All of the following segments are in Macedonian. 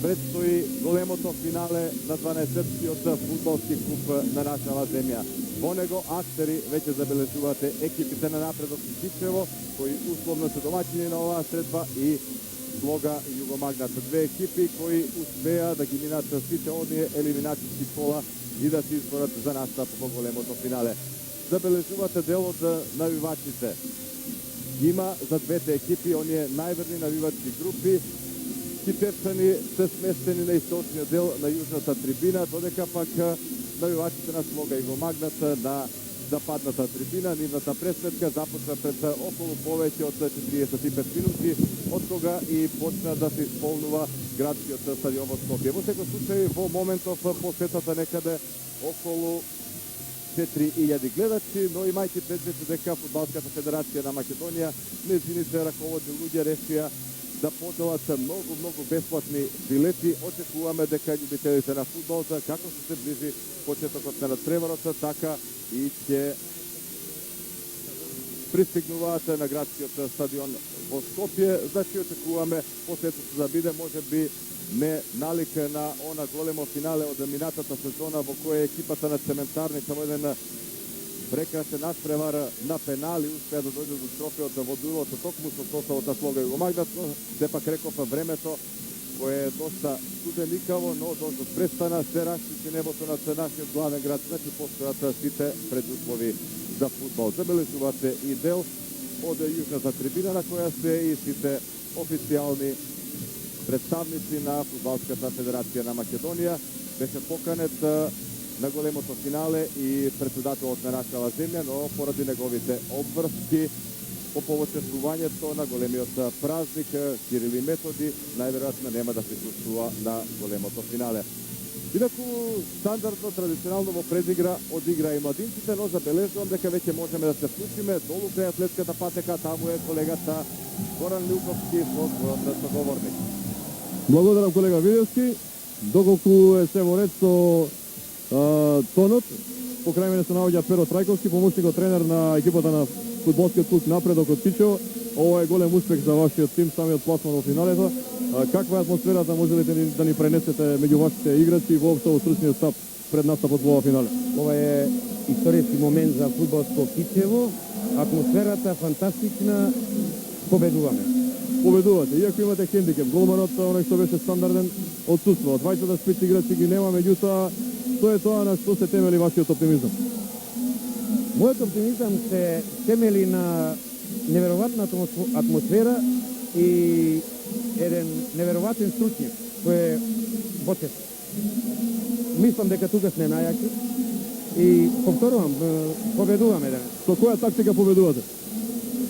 предстои големото финале на 12-тиот фудбалски куп на нашава земја. Во него актери веќе забележувате екипите на Напредок и Кичево, кои условно се домаќини на оваа средба, и Слога и Југомагнат. Две екипи кои успеа да ги минат сите оние елиминацијски кола и да се изборат за настап во големото финале. Забележувате дел од навивачите. Има за двете екипи оние најверни навивачки групи. Китевчани се сместени на источниот дел на јужната трибина, додека пак навивачите на Слога и Југомагнат на западната трибина. Нивната пресметка започна пред околу повеќе од 45 минути, од кога и почна да се исполнува градскиот стадион во Скопје. Во секој случај, во моментов посетата некаде околу 4000 гледачи, но имајќи предвид дека Фудбалската федерација на Македонија, нејзините раководни луѓе решија да поделат многу бесплатни билети. Очекуваме дека љубителите на фудбал, како што се ближи почетокот на надпреварот, така и ќе пристигнуваат на градскиот стадион во Скопје. Значи очекуваме посетата да биде можеби не налик на она големо финале од минатата сезона, во која екипата на Цементарница во еден прекрасен надпревар на пенали успеа да дојде до трофеот во дуелот токму со составот на Слога и Југомагнат. Сепак реков времето кое е доста студеникаво, но дождот престана, се раштити небото над нашиот главен град, значи постојат сите предуслови за фудбал. Забележувате и дел од јужната трибина на која се и сите официјални представници на Фудбалската федерација на Македонија. Беше поканет на големото финале и председателот на нашава земја, но поради неговите обврски по повочествувањето на големиот празник, Кирил и Методи најверојатно нема да присуствува на големото финале. Инаку, стандардно, традиционално во предигра одигра и младинците, но забележувам дека веќе можеме да се вклучиме долу кај атлетската патека. Таму е колегата Горан Лилковски со својот соговорник. Благодарам, колега Видевски. Доколку е се во ред со тонот, покрај мене се наоѓа Перо Трајковски, помошникот тренер на екипата на фудбалскиот клуб Напредок од Кичево. Ова е голем успех за вашиот тим, самиот пласман во финалето. Каква е атмосферата, можете ли да ни пренесете меѓу вашите играчи и воопшто во стручниот штаб пред настапот во ова финале? Ова е историски момент за фудбалско Кичево. Атмосферата фантастична. Победуваме. Победувате, иако имате хендикеп. Голманот, оној што беше стандарден, отсутствува. Двајцата спит играчи ги нема, меѓутоа, што е тоа на што се темели вашиот оптимизам? Мојот оптимизам се темели на неверојатна атмосфера и еден неверојатен стручник, кој е Боцев. Мислам дека тука сме најаки и повторувам, победуваме денес. Со која тактика победувате?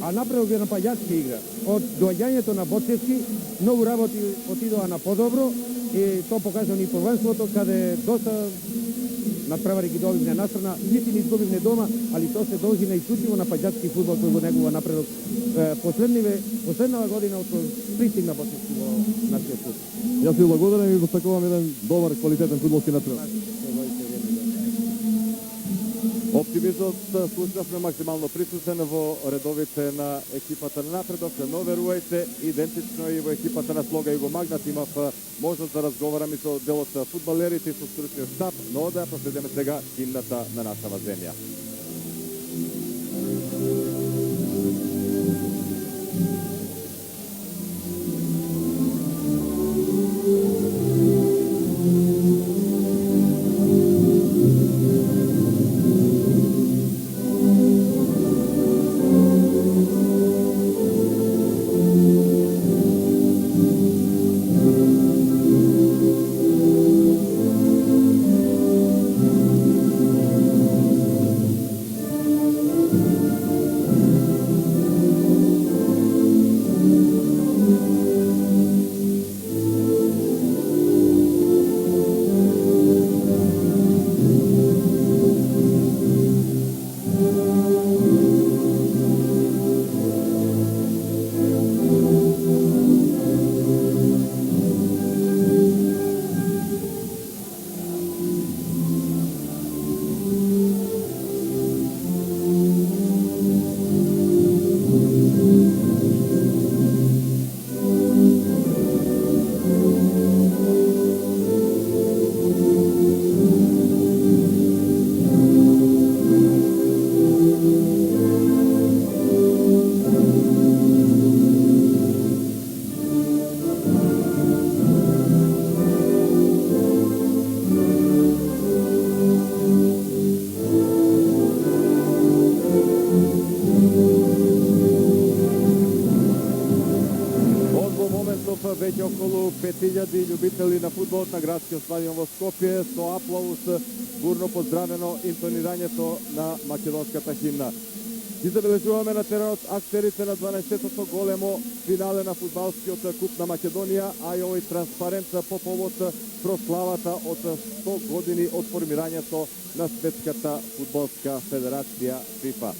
А Напредок е напаѓачка игра. Од доаѓањето на Боцевски, многу работи отидоа на подобро и тоа покажа ни првенството, каде доста надпревари ги добивме настрана, нити ни изгубивме дома, али тоа се должи на исклучиво напаѓачки фудбал кој го негува Напредок. Последнава година од пристигна Боцевски во нашиот клуб. Јас ви благодарам и ви посакувам еден добар, квалитетен фудбалски напредок. Оптимизмот слушнавме максимално присутен во редовите на екипата на Напредок, но верувајте, идентично и во екипата на Слога и Југомагнат имав можност да разговарам и со дел од фудбалерите и со стручниот штаб, но да ја проследиме сега химната на нашава земја. 5000 ljubitelji на фудбалот на градскиот стадион во Скопје со аплауз бурно поздравено интонирањето на македонската химна. Ги забележуваме на теренот актерите на 12-тото големо финале на фудбалскиот куп на Македонија, а и овој транспарент по повод прославата од 100 години од формирањето на Светската фудбалска федерација ФИФА.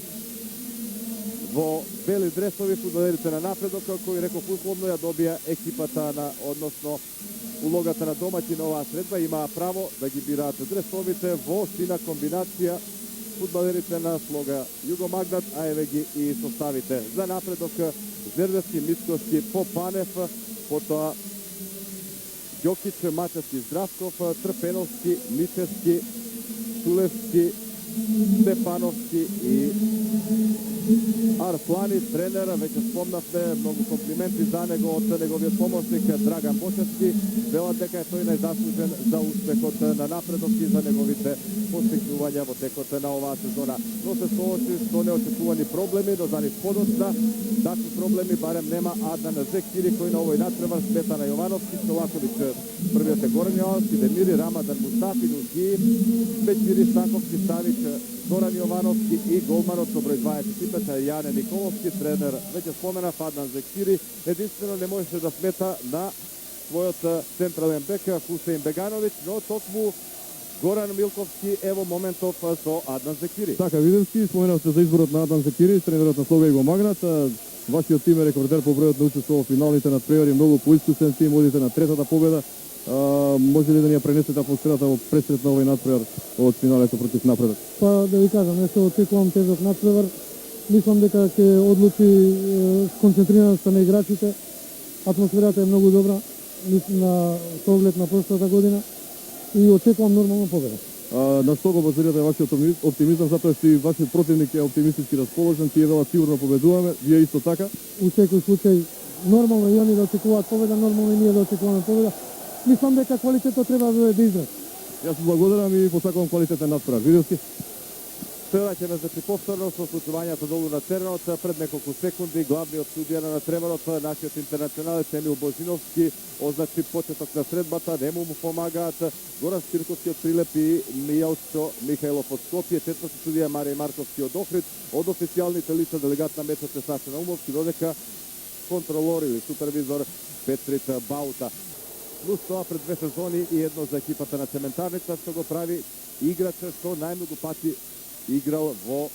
Во бели дресови фудбалерите на Напредок, кои реков условно ја добија екипата на, односно улогата на домаќи на оваа средба, имаа право да ги бираат дресовите во сина комбинација фудбалерите на слога Југомагнат, а еве ги и составите. За Напредок Зердевски, Мицкошки, Попанев, потоа Ѓокич, Мачевски, Здравков, Трпеновски, Личевски, Тулевски, Степановски и Арслани, тренер, веќе спомнавме, многу комплименти за него од неговиот помошник Драган Бочевски, велат дека е тој најзаслужен за успехот на Напредок и за неговите постигнувања во текот на оваа сезона. Но се соочи со неочекувани проблеми, но за нив подоцна такви проблеми барем нема Аднан Зекири, кој на овој надпревар Сметана Јовановски, Чолаковиќ, првиот е Горан Јовановски, Демири, Рамадан Мустафи, Нузги, Бечири, Станковски, Савич, Зоран Јовановски и голманот со број 25 Јане Николовски, тренер, веќе споменав Аднан Зекири, единствено не можеше да смета на својот централен бек Хусеин Бегановиќ, но токму Горан Милковски е во моментов со Аднан Зекири. Така, Видевски, споменавте за изборот на Аднан Зекири, тренерот на Слога Југомагнат. Вашиот тим е рекордер по бројот на учество во финалните надпревари, многу поискусен тим, одите на третата победа. Може ли да ни ја пренесете атмосферата во пресрет на овој надпревар од финалето против Напредок? Па да ви кажам, не се очекувам тежок надпревар. Мислам дека ќе одлучи сконцентрираноста на играчите. Атмосферата е многу добра на со оглед на прошлата година и очекувам нормална победа. На што го базирате вашиот оптимизам, затоа што и вашиот противник е оптимистички расположен, тие велат сигурно победуваме, вие исто така? У секој случај нормално и они да очекуваат победа, нормално и ние да очекуваме победа. Мислам дека квалитетот треба да биде израз. Јас благодарам и посакувам квалитетен надпревар. Видевски? Следаќеме значи повторно со случувањето долу на теренот пред неколку секунди. Главниот судија на надпреварот, нашиот интернационалец Емил Божиновски, означи почеток на средбата, нему му помагаат Горан Спирковски од Прилеп и Мијалчо Михајлов од Скопје, четврти судија Марија Марковски од Охрид, од официјалните лица делегат на мечот е Саша Наумовски, додека контролор или супервизор Петрит Баута. Плюс тоа пред 2 сезони и едно за екипата на Цементарница, што го прави играч што најмногу пати играл во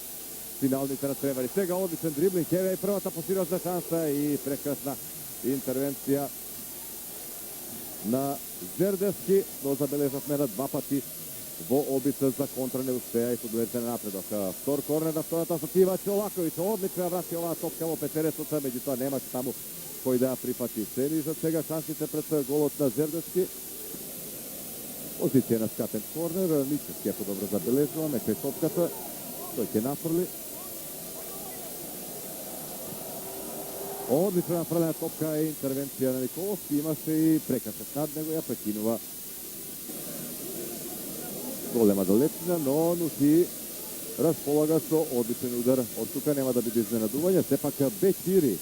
финалните надпревари. Сега одличен дриблинг, еве и првата посиросна шанса и прекрасна интервенција на Зердевски, но забележавме на 2 пати во обид за контра не успеа и фудбалерите на Напредок. Втор корнер на втората сатива Чолаковиќ, одлично ја врати оваа топка во петерецата, меѓутоа немаше таму кој да ја прифати. Се нижат сега шансите пред голот на Зердевски. Позиција на скатен корнер, Мичевски ако добро забележуваме, кај топката, тој ќе нафрли. Одлично нафрлена топка и интервенција на Николовски, имаше и прекашак над него, ја прекинува голема далечина, но Нухи располага со одличен удар. Од тука нема да биде изненадување, сепак Бечири.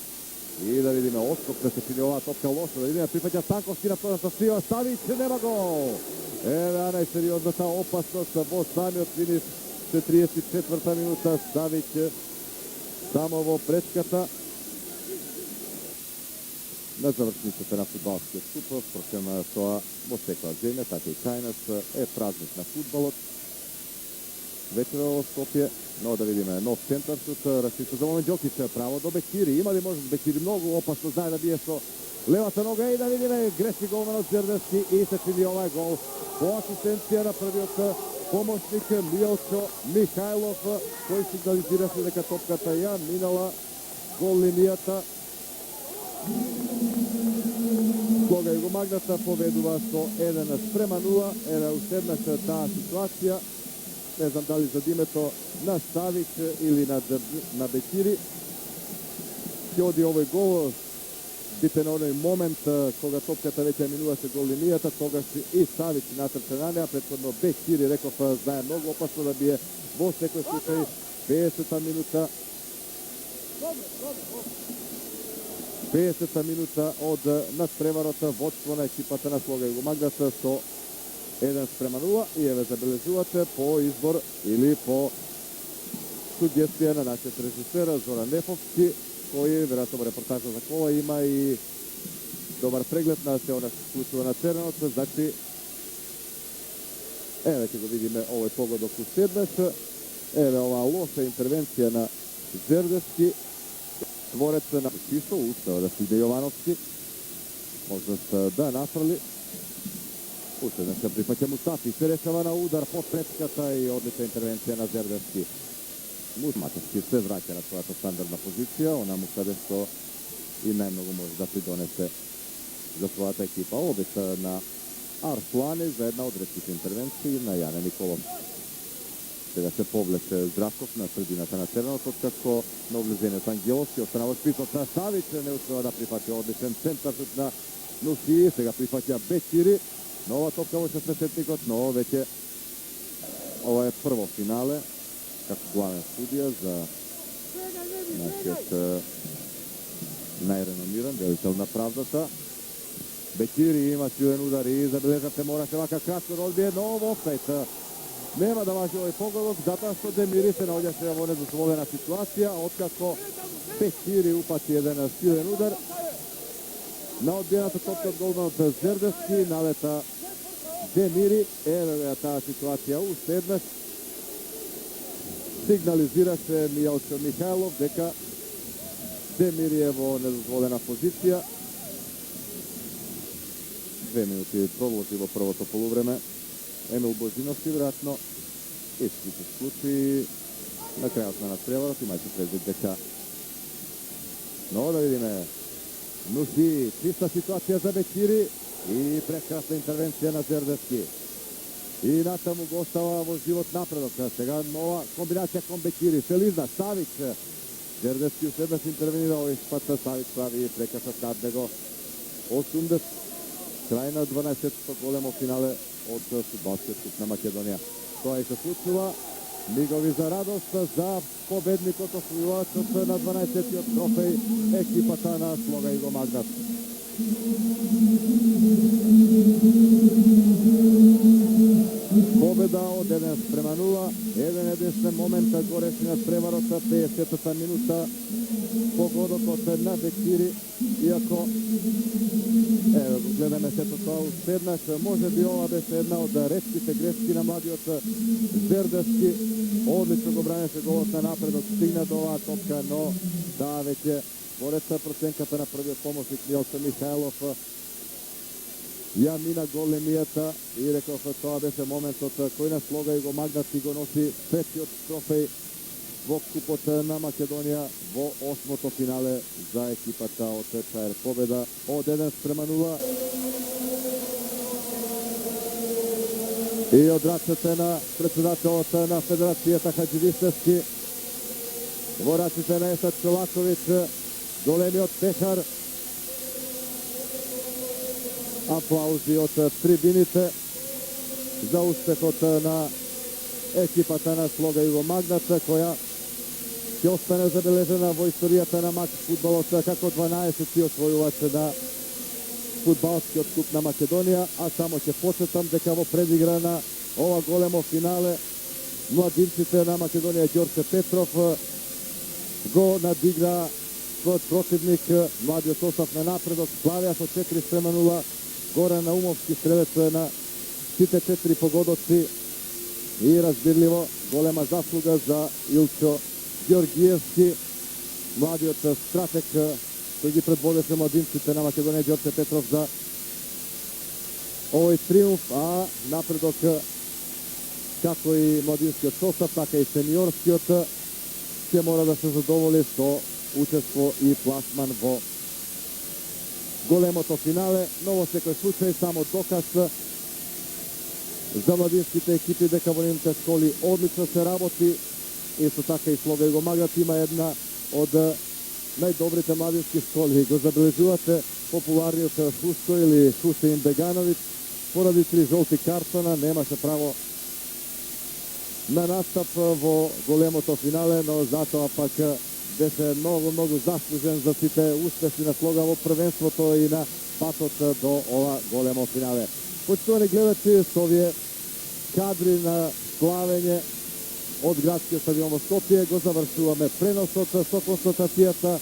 И да видиме отскок да се чини оваа топка лошо, да видиме прифаќа Станковски на првата сива, Савич нема гол. Еве најсериозната опасност во самиот финиш, 34-та минута, Савич само во пречката на завршницата на фудбалскиот куп. Впрочем, тоа во секоја земја, така и кај нас е празник на фудбалот. Вечера во Скопје, но да видиме нов центар шут, расчита за момент Ѓокич, право до Бекири, има ли можност Бекири, многу опасно, знае да бие со левата нога и да видиме греши голманот Зердевски и се чини овај гол по асистенција на првиот помошник Мијалчо Михајлов, кој сигнализираше дека топката ја минала гол линијата. Слога Југомагната победува со 1:0, еве уште еднаш таа ситуација. Не знам дали за димето на Савич или на Бекири. Ќе оди овој гол, бите на оној момент кога топката веќе минуваше гол линијата, тогаш и Савич натрча на неа, претходно Бекири, реков, знае многу опасно да бие во секој случај. 50-та минута. 50 минута од надпреварот водство на екипата на Слога Југомагнат со 1:0 и еве забележувате по избор или по сугестија на нашиот режисер Зоран Нефовски, кој веројатно во репортажа за кола има и добар преглед на се она што се случува на теренот. Значи, еве ќе го видиме овој погодок у Седнеш. Еве оваа лоша интервенција на Зердевски, творец на Писо, успеа да стигне Јовановски, можност да нафрли. Уште не се прифаќа Мустафи, се решава на удар под пречката и одлична интервенција на Зердевски. Мусматовски се враќа на својата стандардна позиција, онаму каде што и најмногу може да придонесе за својата екипа. Обид на Арслани за една од ретките интервенции на Јане Николов. Сега се повлече Здравков на средината на теренот, откако на облизението Ангеловски остана во списот на Савич, не успева да прифати одличен центар на Нуси, сега прифаќа Бекири, нова топка во 16-тикот, но веќе ова е прво финале како главен судија за нашиот најреномиран делител на правдата. Бекири има силен удар и забележавте мораше вака кратко да одбие, но во офсайд. Нема да важи овој погодок, затоа што Демири се наоѓаше во недозволена ситуација, откако Бекири упати еден силен удар. На одбиената топка од голманот Зердевски налета Демири, еве таа ситуација уште еднаш. Сигнализираше Мијалчо Михајлов дека Демири е во недозволена позиција. 2 минути продолжи во првото полувреме. Емил Божиновски, веројатно, искрите случаи на крајот на надпреварот, имајте предвид дека. Но да видиме, Нуси, чиста ситуација за Бекири и прекрасна интервенција на Зердевски. И натаму го остава во живот напредок. Сега нова комбинација кон Бекири, Селизна, Савич. Зердевски уседнаш интервенира овој пат, Савич прави прекрасот над него. 80, крај на 12-то големо финале од фудбалскиот куп на Македонија. Тоа и се случува. Мигови за радост за победникот, освојувачот на 12-тиот трофеј, екипата на Слога Југомагнат. Победа од 1:0, еден единствен момент го реши надпреварот, 50-та минута, погодокот на Бекири, иако еве го гледаме сето тоа уште еднаш, може би ова беше една од ретките грешки на младиот Зердевски. Одлично го бранеше голот на напредок, стигна до оваа топка, но да, веќе според проценката на првиот помошник Мијалчо Михајлов ја мина големијата и реков тоа беше моментот кој на Слога Југомагнат и го носи третиот трофеј во купот на Македонија во 8-то финале за екипата од ЧАЕР. Победа од 1:0. И од рацете на председателот на Федерацијата Хаџивистевски во раците на Есад Чолаковиќ, големиот пехар. Аплаузи од трибините за успехот на екипата на Слога Југомагнат, која ќе остане забележена во историјата на макс фудбалот како 12-ти освојувач на фудбалскиот куп на Македонија, а само ќе подсетам дека во предигра на ова големо финале младинците на Македонија Ѓорче Петров го надигра својот противник, младиот состав на напредок, Славија со 4:0, Горан Наумовски стрелец на сите 4 погодоци и разбирливо голема заслуга за Илчо Ѓоргиевски, младиот стратег кој ги предводеше младинците на Македонија Ѓорче Петров за овој триумф, а напредок како и младинскиот состав, така и сениорскиот ќе мора да се задоволи со учество и пласман во големото финале, но во секој случај само доказ за младинските екипи дека во нивните школи одлично се работи. Исто така и Слога Југомагнат има една од најдобрите младински школи. Го забележувате популарниот Шусто или Хусеин Бегановиќ, поради 3 жолти картона немаше право на настап во големото финале, но затоа пак беше многу заслужен за сите успешни на слога во првенството и на патот до ова големо финале. Почитувани гледачи, со овие кадри на славење од градскиот стадион во Скопје го завршуваме преносот со констатацијата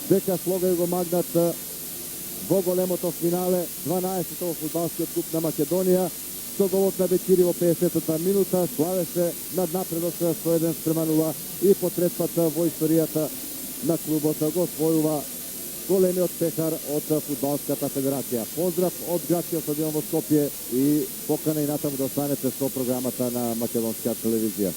дека слога го магнат во големото финале 12-то во фудбалскиот куп на Македонија. Со голот на Бекири во 50-та минута славеше над напредок со 1:0 и по трет пат во историјата на клубот го освојува големиот пехар од фудбалската федерација. Поздрав од градскиот стадион во Скопје и покана и натаму да останете со програмата на македонска телевизија.